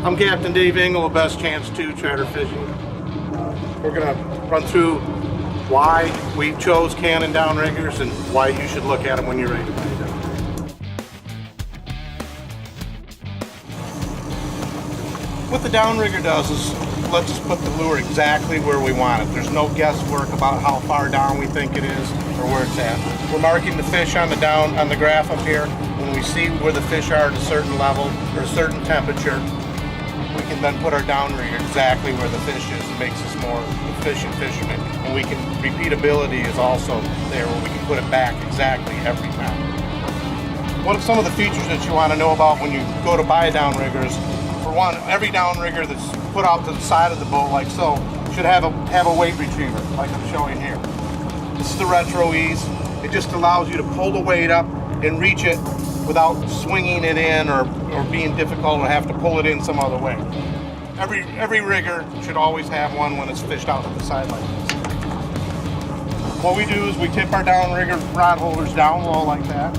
I'm Captain Dave Engel of Best Chance 2 Charter Fishing. We're going to run through why we chose Cannon downriggers and why you should look at them when you're ready to buy them. What the downrigger does is lets us put the lure exactly where we want it. There's no guesswork about how far down we think it is or where it's at. We're marking the fish on the graph up here. When we see where the fish are at a certain level or a certain temperature, we can then put our downrigger exactly where the fish is. It makes us more efficient fishermen. And we can, repeatability is also there where we can put it back exactly every time. What are some of the features that you want to know about when you go to buy downriggers? For one, every downrigger that's put out to the side of the boat like so should have a weight retriever like I'm showing here. This is the Retro Ease. It just allows you to pull the weight up and reach it without swinging it in or being difficult or have to pull it in some other way. Every rigger should always have one when it's fished out to the side like this. What we do is we tip our downrigger rod holders down low like that.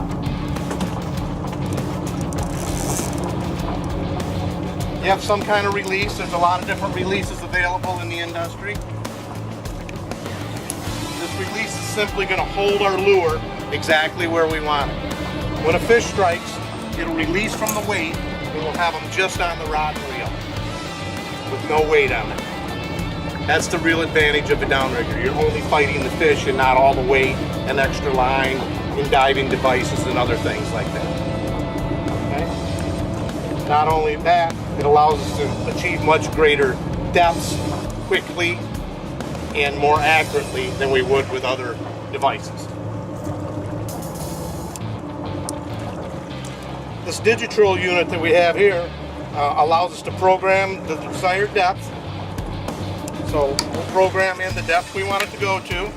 You have some kind of release. There's a lot of different releases available in the industry. This release is simply going to hold our lure exactly where we want it. When a fish strikes, it'll release from the weight and we'll have them just on the rod and reel with no weight on it. That's the real advantage of a downrigger. You're only fighting the fish and not all the weight and extra line and diving devices and other things like that. Okay? Not only that, it allows us to achieve much greater depths quickly and more accurately than we would with other devices. This Digitrol unit that we have here allows us to program the desired depth. So we'll program in the depth we want it to go to,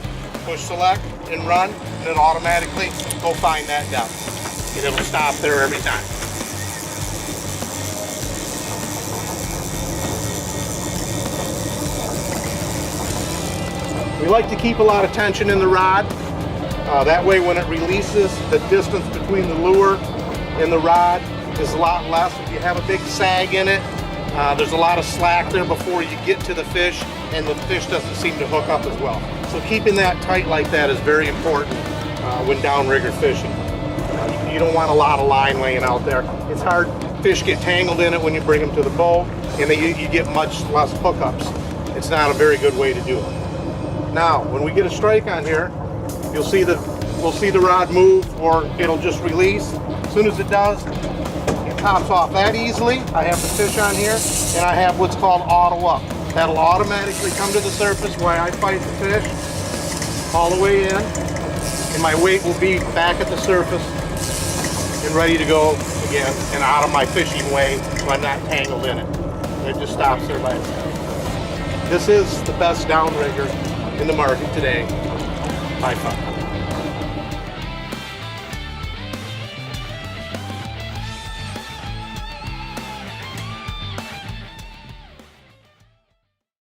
push select and run, and it'll automatically go find that depth. And it'll stop there every time. We like to keep a lot of tension in the rod. That way when it releases, the distance between the lure and the rod is a lot less. If you have a big sag in it, there's a lot of slack there before you get to the fish, and the fish doesn't seem to hook up as well. So keeping that tight like that is very important when downrigger fishing. You don't want a lot of line laying out there. It's hard. Fish get tangled in it when you bring them to the boat, and you get much less hookups. It's not a very good way to do it. Now, when we get a strike on here, we'll see the rod move, or it'll just release. As soon as it does, it pops off that easily. I have the fish on here, and I have what's called auto up. That'll automatically come to the surface while I fight the fish all the way in, and my weight will be back at the surface and ready to go again and out of my fishing way so I'm not tangled in it. And it just stops there by itself. This is the best downrigger in the market today by far.